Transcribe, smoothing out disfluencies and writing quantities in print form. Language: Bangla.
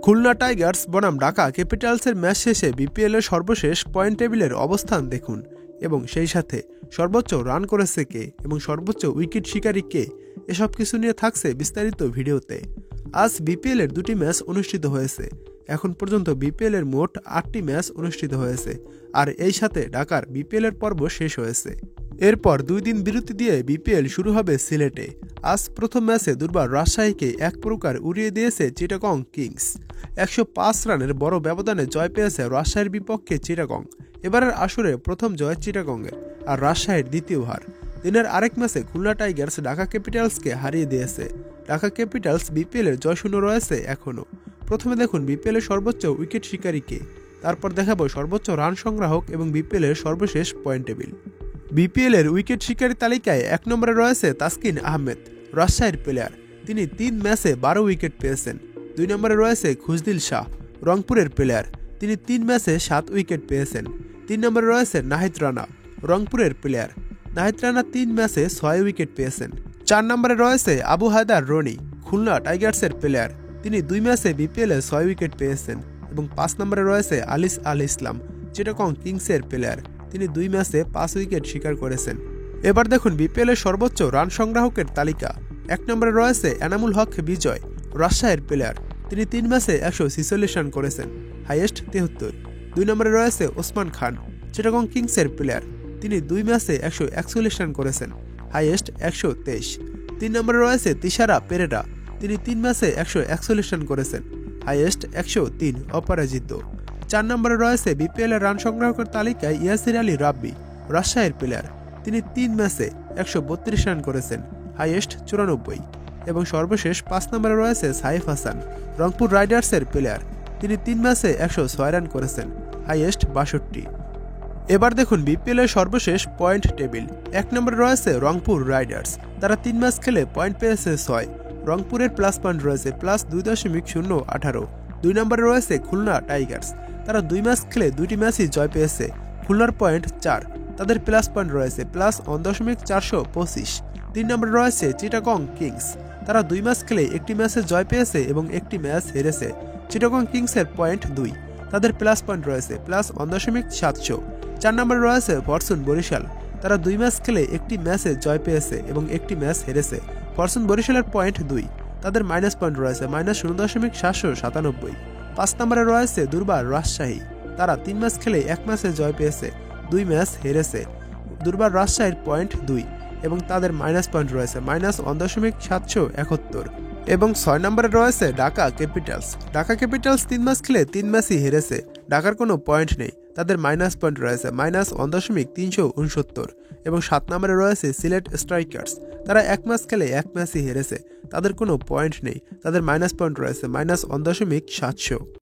খুলনা টাইগার্স বনাম ঢাকা ক্যাপিটালসের ম্যাচ শেষে বিপিএল এর সর্বশেষ পয়েন্ট টেবিলের অবস্থান দেখুন এবং সেই সাথে সর্বোচ্চ রান করেছে কে এবং সর্বোচ্চ উইকেট শিকারী কে, এসব কিছু নিয়ে থাকছে বিস্তারিত ভিডিওতে। আজ বিপিএল এর 2টি ম্যাচ অনুষ্ঠিত হয়েছে। এখন পর্যন্ত বিপিএল এর মোট 8টি ম্যাচ অনুষ্ঠিত হয়েছে, আর এই সাথে ঢাকার বিপিএল এর পর্ব শেষ হয়েছে। এরপর 2 দিন বিরতি দিয়ে বিপিএল শুরু হবে সিলেটে। আজ প্রথম ম্যাচে দুর্বার রাজশাহীকে এক প্রকার উড়িয়ে দিয়েছে চিটাগং কিংস। 105 রানের বড় ব্যবধানে জয় পেয়েছে রাজশাহীর বিপক্ষে চিটাগং। এবারের আসরে প্রথম জয় চিটাগংয়ের, আর রাজশাহীর দ্বিতীয় হার। দিনের আরেক ম্যাচে খুলনা টাইগার্স ঢাকা ক্যাপিটালসকে হারিয়ে দিয়েছে। ঢাকা ক্যাপিটালস বিপিএল এর জয়শূন্য রয়েছে এখনও। প্রথমে দেখুন বিপিএল এর সর্বোচ্চ উইকেট শিকারী কে, তারপর দেখাবো সর্বোচ্চ রান সংগ্রাহক এবং বিপিএল এর সর্বশেষ পয়েন্ট টেবিল। বিপিএল এর উইকেট শিকারী তালিকায় 1 নম্বরে রয়েছে তাসকিন আহমেদ, রাজশাহীর প্লেয়ার। তিনি 3 ম্যাচে 12 উইকেট পেয়েছেন। 2 নম্বরে রয়েছে খুজদিল শাহ, রংপুরের প্লেয়ার। তিনি 3 ম্যাচে 7 উইকেট পেয়েছেন। 3 নম্বরে রয়েছে নাহিদ রানা, রংপুরের প্লেয়ার। নাহিদ রানা 3 ম্যাচে 6 উইকেট পেয়েছেন। 4 নম্বরে রয়েছে আবু হায়দার রনি, খুলনা টাইগার্সের প্লেয়ার। তিনি 2 ম্যাচে বিপিএল এ 6 উইকেট পেয়েছেন। এবং 5 নম্বরে রয়েছে আলিস আল ইসলাম, চিটাগং কিংসের প্লেয়ার। তিনি 2 ম্যাচে 5 উইকেট শিকার করেছেন। এবার দেখুন বিপিএল এর সর্বোচ্চ রান সংগ্রাহকের তালিকা। 1 নম্বরে রয়েছে এনামুল হক বিজয়, রাজশাহীর প্লেয়ার। তিনি 3 ম্যাচে 146 রান করেছেন, হাইয়েস্ট 73। 2 নম্বরে রয়েছে ওসমান খান, চিটাগং কিংসের প্লেয়ার। তিনি 2 ম্যাচে 141 রান করেছেন, হাইয়েস্ট 123। 3 নম্বরে রয়েছে তিশারা পেরেরা। তিনি 3 ম্যাচে 141 রান করেছেন, হাইয়েস্ট 103, অপরাজিত। 4 নম্বরে রয়েছে বিপিএল এর রান সংগ্রাহকের তালিকায় ইয়াসির আলী রাব্বি, রাজশাহীর প্লেয়ার। তিনি 3 ম্যাচে 132 রান করেছেন, হাইয়েস্ট 94। এবং সর্বশেষ 5 নম্বরে রয়েছে সাইফ হাসান, রংপুর রাইডার্সের প্লেয়ার। তিনি 3 ম্যাচে 106 রান করেছেন, হাইয়েস্ট 62। এবার দেখুন বিপিএল এর সর্বশেষ পয়েন্ট টেবিল। 1 নম্বরে রয়েছে রংপুর রাইডার্স। তারা 3 ম্যাচ খেলে পয়েন্ট পেয়েছে 6। রংপুরের প্লাস পয়েন্ট রয়েছে +2.018। 2 নম্বরে রয়েছে খুলনা টাইগার্স। তারা 2 ম্যাচ খেলে 2টি ম্যাচই জয় পেয়েছে। খুলনার পয়েন্ট 4, তাদের প্লাস পয়েন্ট রয়েছে +1.425। 3 নম্বরে রয়েছে চিটাগং কিংস। তারা 2 ম্যাচ খেলে 1টি ম্যাচে জয় পেয়েছে এবং 1টি ম্যাচ হেরেছে। চিটাগং কিংসের পয়েন্ট 2, তাদের প্লাস পয়েন্ট রয়েছে +1.700। 4 নম্বরে রয়েছে ফরচুন বরিশাল। তারা 2 ম্যাচ খেলে 1টি ম্যাচে জয় পেয়েছে এবং 1টি ম্যাচ হেরেছে। ফরচুন বরিশালের পয়েন্ট 2, তাদের মাইনাস পয়েন্ট রয়েছে -0.797। 5 নম্বরে রয়েছে দুর্বার রাজশাহী। তারা 3 ম্যাচ খেলে 1 ম্যাচে জয় পেয়েছে, 2 ম্যাচ হেরেছে। দুর্বার রাজশাহীর পয়েন্ট 2 এবং তাদের মাইনাস পয়েন্ট রয়েছে -1.771। এবং 6 নম্বরে রয়েছে Dhaka Capitals. Dhaka Capitals 3 match খেলে 3 ম্যাচই হেরেছে। ঢাকার কোনো পয়েন্ট নেই, তাদের মাইনাস পয়েন্ট রয়েছে -1.369। এবং 7 নম্বরে রয়েছে সিলেট স্ট্রাইকার্স। তারা 1 ম্যাচ খেলে 1 ম্যাচই হেরেছে, তাদের কোনো পয়েন্ট নেই, তাদের মাইনাস পয়েন্ট রয়েছে -1.700।